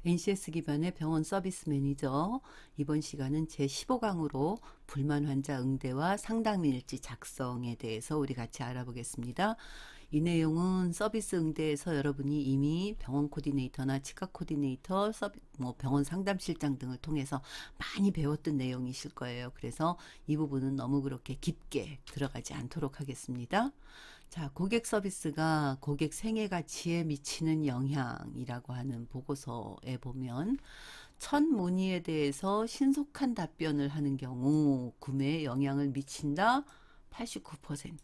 NCS 기반의 병원 서비스 매니저. 이번 시간은 제15강으로 불만 환자 응대와 상담 일지 작성에 대해서 우리 같이 알아보겠습니다. 이 내용은 서비스 응대에서 여러분이 이미 병원 코디네이터나 치과 코디네이터, 병원 상담실장 등을 통해서 많이 배웠던 내용이실 거예요. 그래서 이 부분은 너무 그렇게 깊게 들어가지 않도록 하겠습니다. 자, 고객 서비스가 고객 생애 가치에 미치는 영향이라고 하는 보고서에 보면 첫 문의에 대해서 신속한 답변을 하는 경우 구매에 영향을 미친다 89%.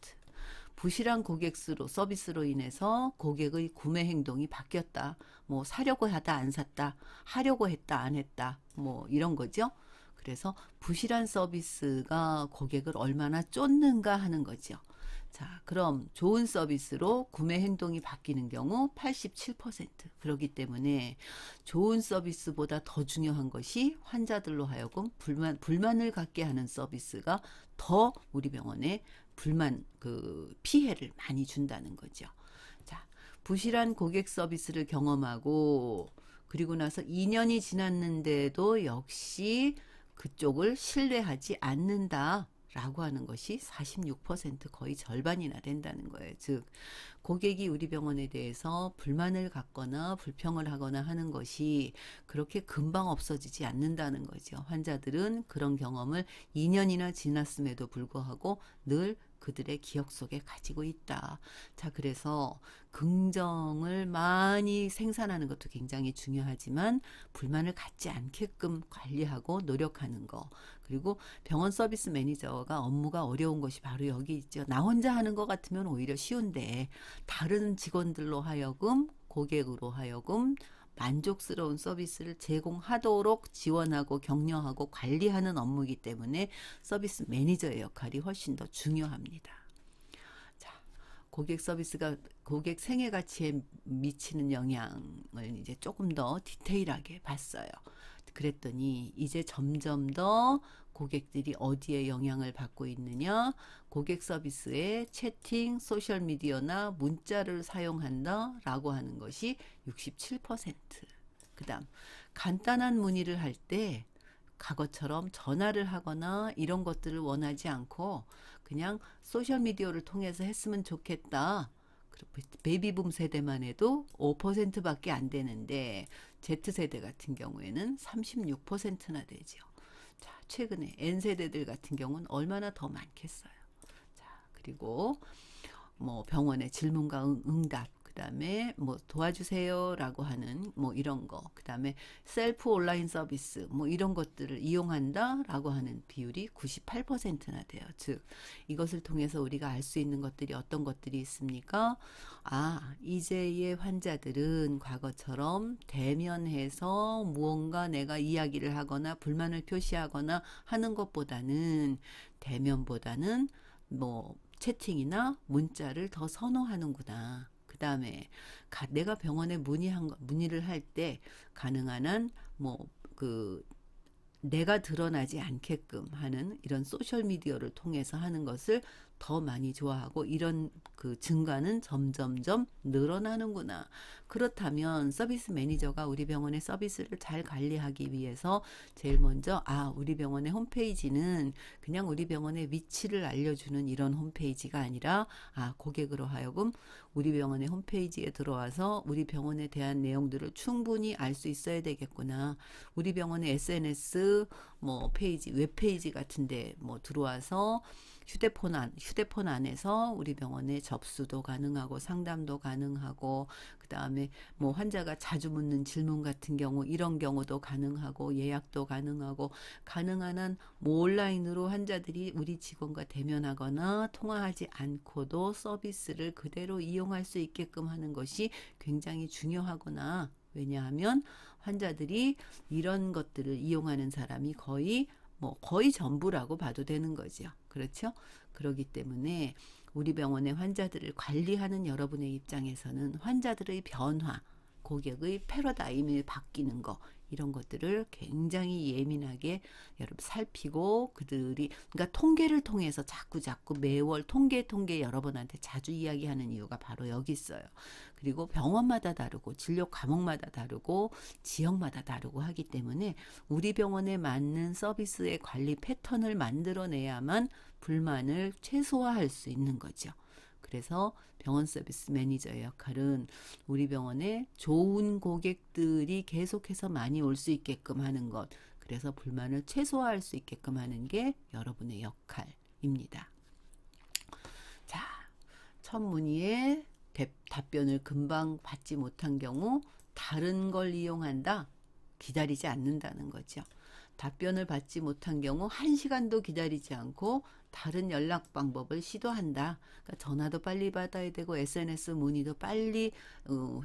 부실한 고객수로 서비스로 인해서 고객의 구매 행동이 바뀌었다. 뭐 사려고 하다 안 샀다. 하려고 했다 안 했다. 뭐 이런 거죠. 그래서 부실한 서비스가 고객을 얼마나 쫓는가 하는 거죠. 자, 그럼 좋은 서비스로 구매 행동이 바뀌는 경우 87%. 그렇기 때문에 좋은 서비스보다 더 중요한 것이 환자들로 하여금 불만을 갖게 하는 서비스가 더 우리 병원에 피해를 많이 준다는 거죠. 자, 부실한 고객 서비스를 경험하고 그리고 나서 2년이 지났는데도 역시 그쪽을 신뢰하지 않는다 라고 하는 것이 46%, 거의 절반이나 된다는 거예요. 즉 고객이 우리 병원에 대해서 불만을 갖거나 불평을 하거나 하는 것이 그렇게 금방 없어지지 않는다는 거죠. 환자들은 그런 경험을 2년이나 지났음에도 불구하고 늘 그들의 기억 속에 가지고 있다. 자, 그래서 긍정을 많이 생산하는 것도 굉장히 중요하지만 불만을 갖지 않게끔 관리하고 노력하는 거. 그리고 병원 서비스 매니저가 업무가 어려운 것이 바로 여기 있죠. 나 혼자 하는 것 같으면 오히려 쉬운데 다른 직원들로 하여금 고객으로 하여금 만족스러운 서비스를 제공하도록 지원하고 격려하고 관리하는 업무이기 때문에 서비스 매니저의 역할이 훨씬 더 중요합니다. 자, 고객 서비스가 고객 생애 가치에 미치는 영향을 이제 조금 더 디테일하게 봤어요. 그랬더니 이제 점점 더 고객들이 어디에 영향을 받고 있느냐, 고객 서비스에 채팅, 소셜미디어나 문자를 사용한다 라고 하는 것이 67%. 그 다음 간단한 문의를 할 때 과거처럼 전화를 하거나 이런 것들을 원하지 않고 그냥 소셜미디어를 통해서 했으면 좋겠다. 베이비붐 세대만 해도 5%밖에 안 되는데 Z세대 같은 경우에는 36%나 되죠. 자, 최근에 N세대들 같은 경우는 얼마나 더 많겠어요. 자, 그리고 뭐 병원의 질문과 응답, 그 다음에 뭐 도와주세요 라고 하는 뭐 이런 거, 그 다음에 셀프 온라인 서비스 뭐 이런 것들을 이용한다 라고 하는 비율이 98%나 돼요. 즉 이것을 통해서 우리가 알 수 있는 것들이 어떤 것들이 있습니까? 아, 이제의 환자들은 과거처럼 대면해서 무언가 내가 이야기를 하거나 불만을 표시하거나 하는 것보다는 대면보다는 뭐 채팅이나 문자를 더 선호하는구나. 그 다음에 내가 병원에 문의를 할 때 가능한 한 내가 드러나지 않게끔 하는 이런 소셜미디어를 통해서 하는 것을 더 많이 좋아하고 이런 그 증가는 점점점 늘어나는구나. 그렇다면 서비스 매니저가 우리 병원의 서비스를 잘 관리하기 위해서 제일 먼저 우리 병원의 홈페이지는 그냥 우리 병원의 위치를 알려주는 이런 홈페이지가 아니라 고객으로 하여금 우리 병원의 홈페이지에 들어와서 우리 병원에 대한 내용들을 충분히 알 수 있어야 되겠구나. 우리 병원의 SNS 페이지, 웹페이지 같은데 들어와서 휴대폰 안에서 우리 병원에 접수도 가능하고 상담도 가능하고 그 다음에 환자가 자주 묻는 질문 같은 경우 이런 경우도 가능하고 예약도 가능하고 가능한 한 온라인으로 환자들이 우리 직원과 대면하거나 통화하지 않고도 서비스를 그대로 이용할 수 있게끔 하는 것이 굉장히 중요하구나. 왜냐하면 환자들이 이런 것들을 이용하는 사람이 거의 전부라고 봐도 되는 거죠. 그렇죠? 그렇기 때문에 우리 병원의 환자들을 관리하는 여러분의 입장에서는 환자들의 변화, 고객의 패러다임이 바뀌는 거, 이런 것들을 굉장히 예민하게 여러분 살피고 그러니까 통계를 통해서 자꾸 매월 통계 여러분한테 자주 이야기하는 이유가 바로 여기 있어요. 그리고 병원마다 다르고 진료 과목마다 다르고 지역마다 다르고 하기 때문에 우리 병원에 맞는 서비스의 관리 패턴을 만들어내야만 불만을 최소화할 수 있는 거죠. 그래서 병원 서비스 매니저의 역할은 우리 병원에 좋은 고객들이 계속해서 많이 올 수 있게끔 하는 것, 그래서 불만을 최소화할 수 있게끔 하는 게 여러분의 역할입니다. 자, 첫 문의에 답변을 금방 받지 못한 경우 다른 걸 이용한다. 기다리지 않는다는 거죠. 답변을 받지 못한 경우 1시간도 기다리지 않고 다른 연락 방법을 시도한다. 그러니까 전화도 빨리 받아야 되고 SNS 문의도 빨리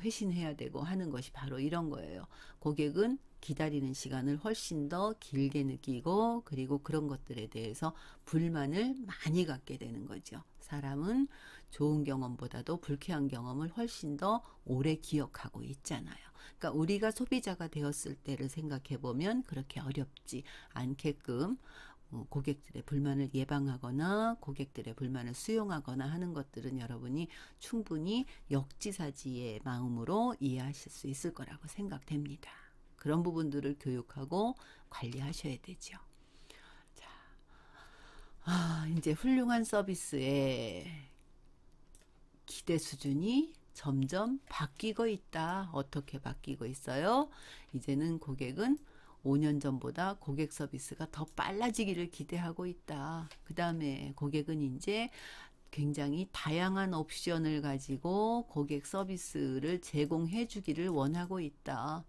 회신해야 되고 하는 것이 바로 이런 거예요. 고객은 기다리는 시간을 훨씬 더 길게 느끼고 그리고 그런 것들에 대해서 불만을 많이 갖게 되는 거죠. 사람은 좋은 경험보다도 불쾌한 경험을 훨씬 더 오래 기억하고 있잖아요. 그러니까 우리가 소비자가 되었을 때를 생각해 보면 그렇게 어렵지 않게끔 고객들의 불만을 예방하거나 고객들의 불만을 수용하거나 하는 것들은 여러분이 충분히 역지사지의 마음으로 이해하실 수 있을 거라고 생각됩니다. 그런 부분들을 교육하고 관리하셔야 되죠. 자, 이제 훌륭한 서비스의 기대 수준이 점점 바뀌고 있다. 어떻게 바뀌고 있어요? 이제는 고객은 5년 전보다 고객 서비스가 더 빨라지기를 기대하고 있다. 그 다음에 고객은 이제 굉장히 다양한 옵션을 가지고 고객 서비스를 제공해 주기를 원하고 있다.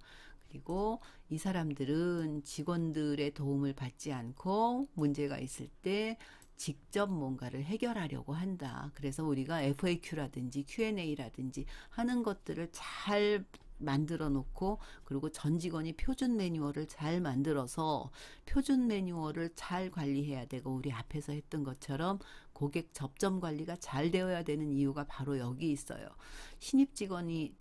그리고 이 사람들은 직원들의 도움을 받지 않고 문제가 있을 때 직접 뭔가를 해결하려고 한다. 그래서 우리가 FAQ라든지 Q&A라든지 하는 것들을 잘 만들어 놓고 그리고 전 직원이 표준 매뉴얼을 잘 만들어서 표준 매뉴얼을 잘 관리해야 되고 우리 앞에서 했던 것처럼 고객 접점 관리가 잘 되어야 되는 이유가 바로 여기 있어요. 신입 직원이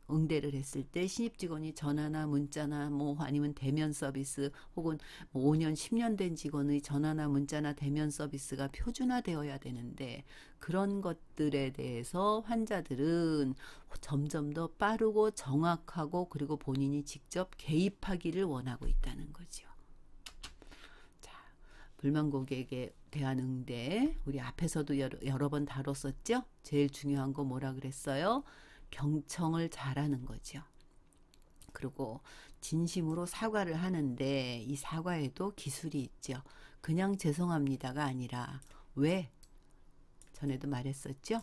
응대를 했을 때 신입 직원이 전화나 문자나 뭐 아니면 대면 서비스 혹은 뭐 5년 10년 된 직원의 전화나 문자나 대면 서비스가 표준화되어야 되는데 그런 것들에 대해서 환자들은 점점 더 빠르고 정확하고 그리고 본인이 직접 개입하기를 원하고 있다는 거죠. 자, 불만 고객에 대한 응대 우리 앞에서도 여러 번 다뤘었죠. 제일 중요한 거 뭐라 그랬어요? 경청을 잘하는 거죠. 그리고 진심으로 사과를 하는데 이 사과에도 기술이 있죠. 그냥 죄송합니다가 아니라 왜? 전에도 말했었죠.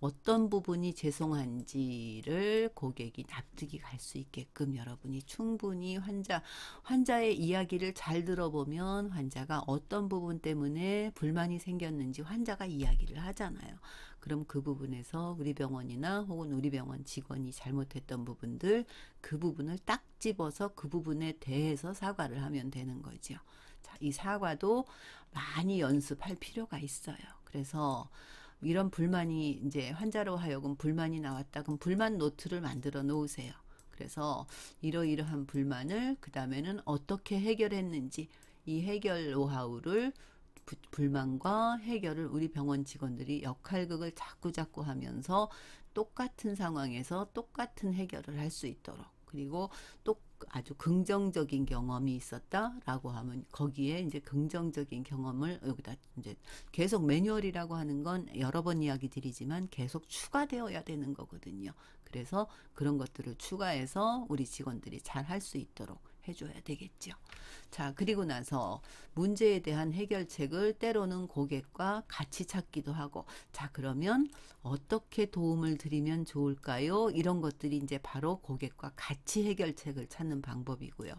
어떤 부분이 죄송한지를 고객이 납득이 갈 수 있게끔 여러분이 충분히 환자의 이야기를 잘 들어보면 환자가 어떤 부분 때문에 불만이 생겼는지 환자가 이야기를 하잖아요. 그럼 그 부분에서 우리 병원이나 혹은 우리 병원 직원이 잘못했던 부분들 그 부분을 딱 집어서 그 부분에 대해서 사과를 하면 되는 거죠. 자, 이 사과도 많이 연습할 필요가 있어요. 그래서 이런 불만이 이제 환자로 하여금 불만이 나왔다. 그럼 불만 노트를 만들어 놓으세요. 그래서 이러이러한 불만을 그 다음에는 어떻게 해결했는지 이 해결 노하우를 불만과 해결을 우리 병원 직원들이 역할극을 자꾸 하면서 똑같은 상황에서 똑같은 해결을 할 수 있도록 그리고 또 아주 긍정적인 경험이 있었다라고 하면 거기에 이제 긍정적인 경험을 여기다 이제 계속 매뉴얼이라고 하는 건 여러 번 이야기 드리지만 계속 추가되어야 되는 거거든요. 그래서 그런 것들을 추가해서 우리 직원들이 잘 할 수 있도록 해줘야 되겠죠. 자, 그리고 나서 문제에 대한 해결책을 때로는 고객과 같이 찾기도 하고, 자, 그러면 어떻게 도움을 드리면 좋을까요? 이런 것들이 이제 바로 고객과 같이 해결책을 찾는 방법이고요.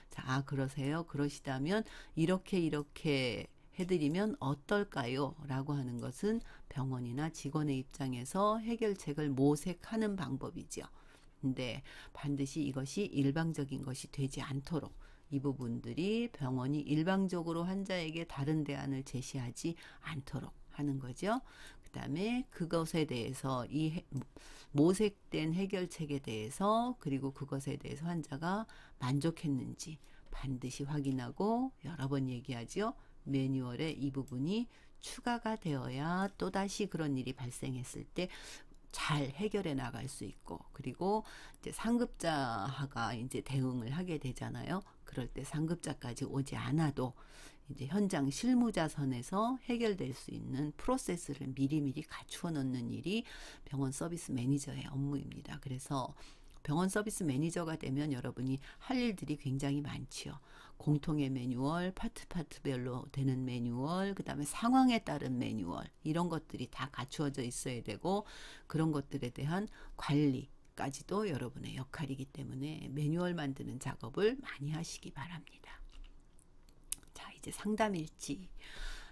자, 그러세요? 그러시다면 이렇게 해드리면 어떨까요? 라고 하는 것은 병원이나 직원의 입장에서 해결책을 모색하는 방법이죠. 근데 반드시 이것이 일방적인 것이 되지 않도록 이 부분들이 병원이 일방적으로 환자에게 다른 대안을 제시하지 않도록 하는 거죠. 그 그다음에 그것에 대해서 모색된 해결책에 대해서 그리고 그것에 대해서 환자가 만족했는지 반드시 확인하고 여러 번 얘기하죠. 매뉴얼에 이 부분이 추가가 되어야 또다시 그런 일이 발생했을 때 잘 해결해 나갈 수 있고, 그리고 이제 상급자가 이제 대응을 하게 되잖아요. 그럴 때 상급자까지 오지 않아도 이제 현장 실무자 선에서 해결될 수 있는 프로세스를 미리미리 갖추어 놓는 일이 병원 서비스 매니저의 업무입니다. 그래서 병원 서비스 매니저가 되면 여러분이 할 일들이 굉장히 많지요. 공통의 매뉴얼, 파트별로 되는 매뉴얼, 그 다음에 상황에 따른 매뉴얼, 이런 것들이 다 갖추어져 있어야 되고, 그런 것들에 대한 관리까지도 여러분의 역할이기 때문에 매뉴얼 만드는 작업을 많이 하시기 바랍니다. 자, 이제 상담일지.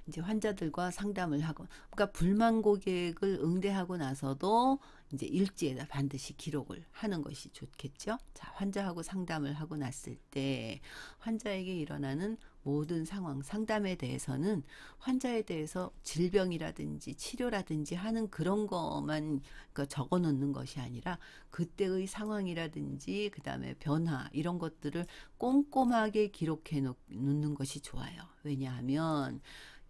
이제 환자들과 상담을 하고, 그러니까 불만 고객을 응대하고 나서도 이제 일지에다 반드시 기록을 하는 것이 좋겠죠. 자, 환자하고 상담을 하고 났을 때 환자에게 일어나는 모든 상황, 상담에 대해서는 환자에 대해서 질병이라든지 치료라든지 하는 그런 것만 그러니까 적어 놓는 것이 아니라 그때의 상황이라든지 그 다음에 변화 이런 것들을 꼼꼼하게 기록해 놓는 것이 좋아요. 왜냐하면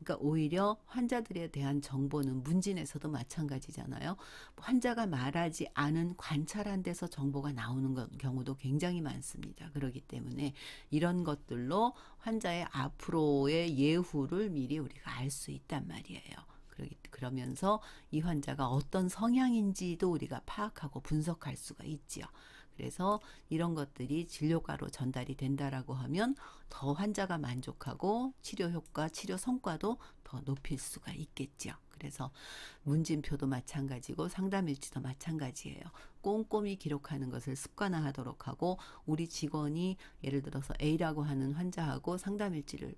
그러니까 오히려 환자들에 대한 정보는 문진에서도 마찬가지잖아요. 환자가 말하지 않은 관찰한 데서 정보가 나오는 경우도 굉장히 많습니다. 그렇기 때문에 이런 것들로 환자의 앞으로의 예후를 미리 우리가 알 수 있단 말이에요. 그러면서 이 환자가 어떤 성향인지도 우리가 파악하고 분석할 수가 있지요. 그래서 이런 것들이 진료가로 전달이 된다라고 하면 더 환자가 만족하고 치료 효과, 치료 성과도 더 높일 수가 있겠죠. 그래서 문진표도 마찬가지고 상담일지도 마찬가지예요. 꼼꼼히 기록하는 것을 습관화하도록 하고 우리 직원이 예를 들어서 A라고 하는 환자하고 상담일지를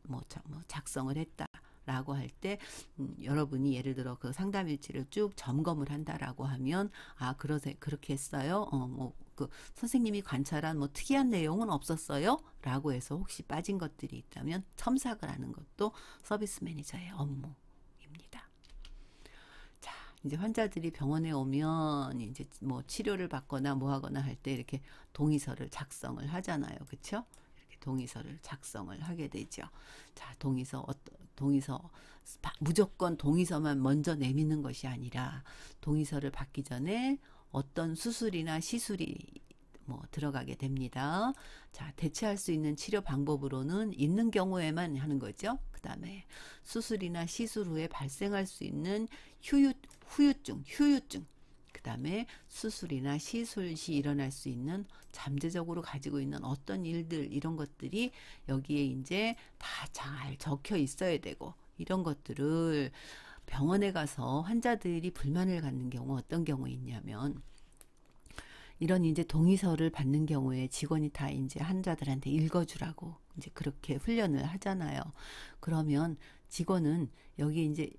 작성을 했다. 라고 할 때 여러분이 예를 들어 그 상담일지를 쭉 점검을 한다라고 하면 그렇게 했어요. 그 선생님이 관찰한 특이한 내용은 없었어요. 라고 해서 혹시 빠진 것들이 있다면 첨삭을 하는 것도 서비스 매니저의 업무입니다. 자, 이제 환자들이 병원에 오면 이제 치료를 받거나 하거나 할 때 이렇게 동의서를 작성을 하잖아요. 그렇죠? 동의서를 작성을 하게 되죠. 자, 동의서 무조건 동의서만 먼저 내미는 것이 아니라 동의서를 받기 전에 어떤 수술이나 시술이 들어가게 됩니다. 자, 대체할 수 있는 치료 방법으로는 있는 경우에만 하는 거죠. 그 다음에 수술이나 시술 후에 발생할 수 있는 후유증, 그 다음에 수술이나 시술 시 일어날 수 있는 잠재적으로 가지고 있는 어떤 일들 이런 것들이 여기에 이제 다 잘 적혀 있어야 되고 이런 것들을 병원에 가서 환자들이 불만을 갖는 경우 어떤 경우 있냐면 이런 이제 동의서를 받는 경우에 직원이 다 이제 환자들한테 읽어주라고 이제 그렇게 훈련을 하잖아요. 그러면 직원은 여기 이제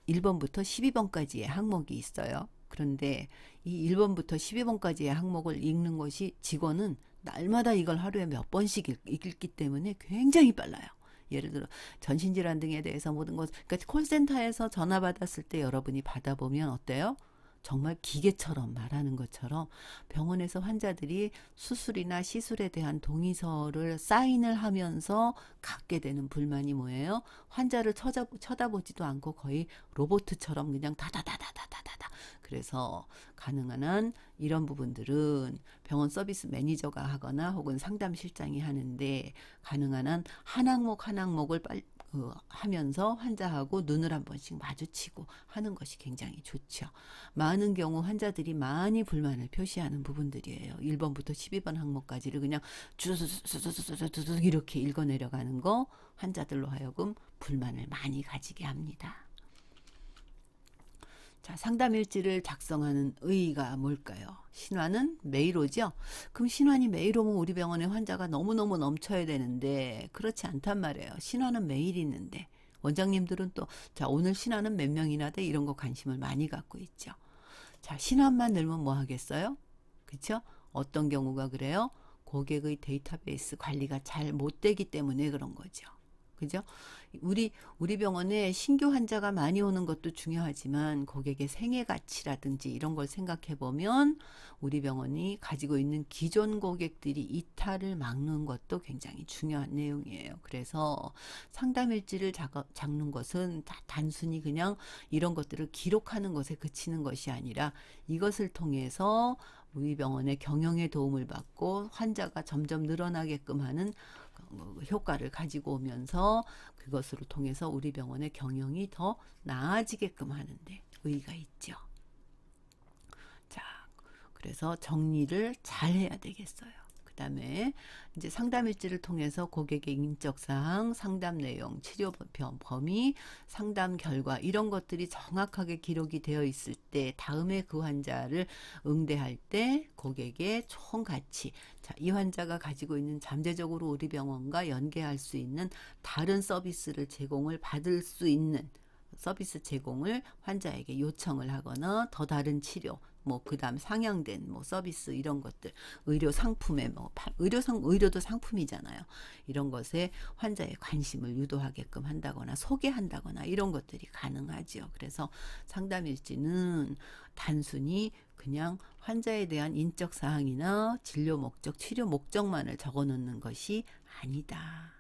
1번부터 12번까지의 항목이 있어요. 그런데 이 1번부터 12번까지의 항목을 읽는 것이 직원은 날마다 이걸 하루에 몇 번씩 읽기 때문에 굉장히 빨라요. 예를 들어 전신질환 등에 대해서 모든 것, 그러니까 콜센터에서 전화 받았을 때 여러분이 받아보면 어때요? 정말 기계처럼 말하는 것처럼 병원에서 환자들이 수술이나 시술에 대한 동의서를 사인을 하면서 갖게 되는 불만이 뭐예요? 환자를 쳐다보지도 않고 거의 로봇처럼 그냥 다다다다다다다. 그래서 가능한 한 이런 부분들은 병원 서비스 매니저가 하거나 혹은 상담실장이 하는데 가능한 한 한 항목을 하면서 환자하고 눈을 한 번씩 마주치고 하는 것이 굉장히 좋죠. 많은 경우 환자들이 많이 불만을 표시하는 부분들이에요. 1번부터 12번 항목까지를 그냥 주르륵 이렇게 읽어내려가는 거 환자들로 하여금 불만을 많이 가지게 합니다. 자, 상담일지를 작성하는 의의가 뭘까요? 신환은 매일 오죠? 그럼 신환이 매일 오면 우리 병원에 환자가 너무너무 넘쳐야 되는데 그렇지 않단 말이에요. 신환은 매일 있는데 원장님들은 또 자, 오늘 신환은 몇 명이나 돼? 이런 거 관심을 많이 갖고 있죠. 자, 신환만 늘면 뭐 하겠어요? 그렇죠? 어떤 경우가 그래요? 고객의 데이터베이스 관리가 잘 못 되기 때문에 그런 거죠. 그죠? 우리 병원에 신규 환자가 많이 오는 것도 중요하지만 고객의 생애 가치라든지 이런 걸 생각해 보면 우리 병원이 가지고 있는 기존 고객들이 이탈을 막는 것도 굉장히 중요한 내용이에요. 그래서 상담 일지를 잡는 것은 단순히 그냥 이런 것들을 기록하는 것에 그치는 것이 아니라 이것을 통해서 우리 병원의 경영에 도움을 받고 환자가 점점 늘어나게끔 하는 효과를 가지고 오면서 그것으로 통해서 우리 병원의 경영이 더 나아지게끔 하는데 의의가 있죠. 자, 그래서 정리를 잘 해야 되겠어요. 그 다음에 이제 상담 일지를 통해서 고객의 인적 사항, 상담 내용, 치료 범위, 상담 결과 이런 것들이 정확하게 기록이 되어 있을 때 다음에 그 환자를 응대할 때 고객의 총 가치, 자, 이 환자가 가지고 있는 잠재적으로 우리 병원과 연계할 수 있는 다른 서비스를 제공을 받을 수 있는 서비스 제공을 환자에게 요청을 하거나 더 다른 치료 뭐 그다음 상향된 뭐 서비스 이런 것들 의료 상품에 뭐 의료도 상품이잖아요. 이런 것에 환자의 관심을 유도하게끔 한다거나 소개한다거나 이런 것들이 가능하죠. 그래서 상담 일지는 단순히 그냥 환자에 대한 인적 사항이나 진료 목적, 치료 목적만을 적어 놓는 것이 아니다.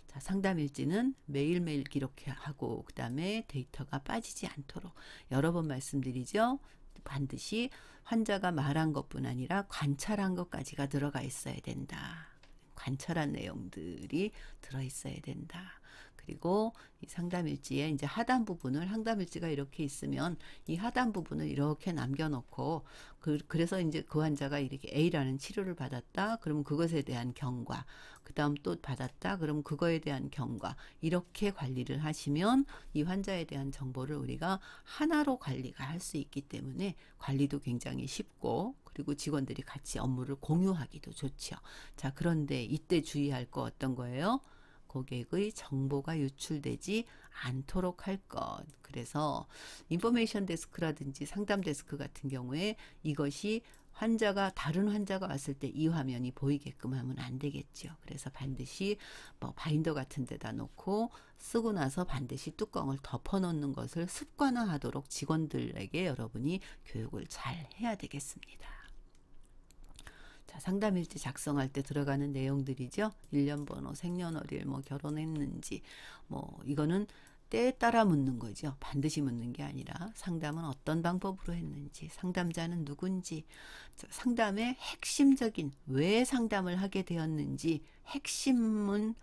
자, 상담 일지는 매일매일 기록하고 그 다음에 데이터가 빠지지 않도록 여러 번 말씀드리죠. 반드시 환자가 말한 것뿐 아니라 관찰한 것까지가 들어가 있어야 된다. 관찰한 내용들이 들어 있어야 된다. 그리고 이 상담 일지에 이제 하단 부분을 상담 일지가 이렇게 있으면 이 하단 부분을 이렇게 남겨놓고 그래서 이제 그 환자가 이렇게 A라는 치료를 받았다. 그러면 그것에 대한 경과, 그 다음 또 받았다. 그럼 그거에 대한 경과 이렇게 관리를 하시면 이 환자에 대한 정보를 우리가 하나로 관리가 할 수 있기 때문에 관리도 굉장히 쉽고 그리고 직원들이 같이 업무를 공유하기도 좋죠. 자, 그런데 이때 주의할 거 어떤 거예요? 고객의 정보가 유출되지 않도록 할 것. 그래서 인포메이션 데스크라든지 상담 데스크 같은 경우에 이것이 다른 환자가 왔을 때 이 화면이 보이게끔 하면 안 되겠죠. 그래서 반드시 뭐 바인더 같은 데다 놓고 쓰고 나서 반드시 뚜껑을 덮어 놓는 것을 습관화하도록 직원들에게 여러분이 교육을 잘 해야 되겠습니다. 자, 상담일지 작성할 때 들어가는 내용들이죠. 일련번호, 생년월일, 뭐 결혼했는지, 뭐 이거는 때에 따라 묻는 거죠. 반드시 묻는 게 아니라 상담은 어떤 방법으로 했는지, 상담자는 누군지, 상담의 핵심적인 왜 상담을 하게 되었는지 핵심은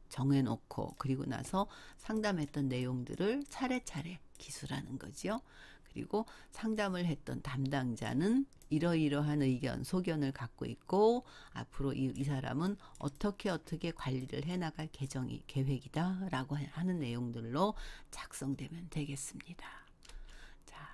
정해놓고 그리고 나서 상담했던 내용들을 차례차례 기술하는 거죠. 그리고 상담을 했던 담당자는 이러이러한 의견, 소견을 갖고 있고 앞으로 이 사람은 어떻게 관리를 해나갈 계획이다라고 하는 내용들로 작성되면 되겠습니다. 자,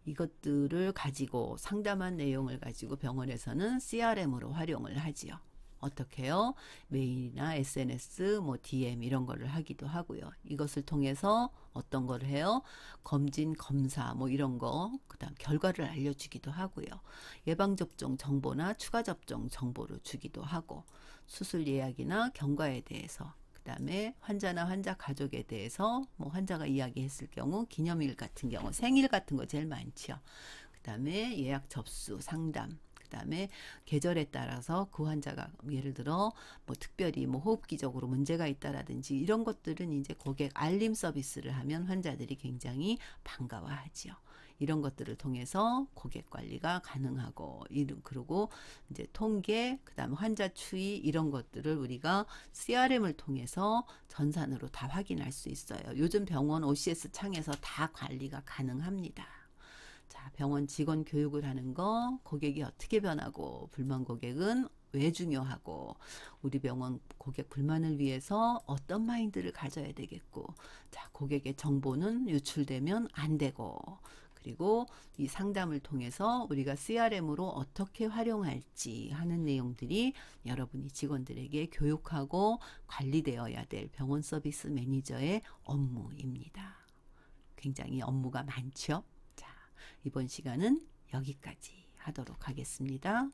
이것들을 가지고 상담한 내용을 가지고 병원에서는 CRM으로 활용을 하지요. 어떻게요? 메일이나 SNS, 뭐 DM 이런 거를 하기도 하고요. 이것을 통해서 어떤 걸 해요? 검진, 검사 뭐 이런 거, 그다음 결과를 알려주기도 하고요. 예방접종 정보나 추가 접종 정보를 주기도 하고 수술 예약이나 경과에 대해서 그다음에 환자나 환자 가족에 대해서 뭐 환자가 이야기했을 경우 기념일 같은 경우 생일 같은 거 제일 많죠. 그다음에 예약 접수 상담 그다음에 계절에 따라서 그 환자가 예를 들어 뭐 특별히 뭐 호흡기적으로 문제가 있다라든지 이런 것들은 이제 고객 알림 서비스를 하면 환자들이 굉장히 반가워하지요. 이런 것들을 통해서 고객 관리가 가능하고 그리고 이제 통계 그다음에 환자 추이 이런 것들을 우리가 CRM을 통해서 전산으로 다 확인할 수 있어요. 요즘 병원 OCS 창에서 다 관리가 가능합니다. 자, 병원 직원 교육을 하는 거, 고객이 어떻게 변하고, 불만 고객은 왜 중요하고, 우리 병원 고객 불만을 위해서 어떤 마인드를 가져야 되겠고, 자, 고객의 정보는 유출되면 안 되고, 그리고 이 상담을 통해서 우리가 CRM으로 어떻게 활용할지 하는 내용들이 여러분이 직원들에게 교육하고 관리되어야 될 병원 서비스 매니저의 업무입니다. 굉장히 업무가 많죠. 이번 시간은 여기까지 하도록 하겠습니다.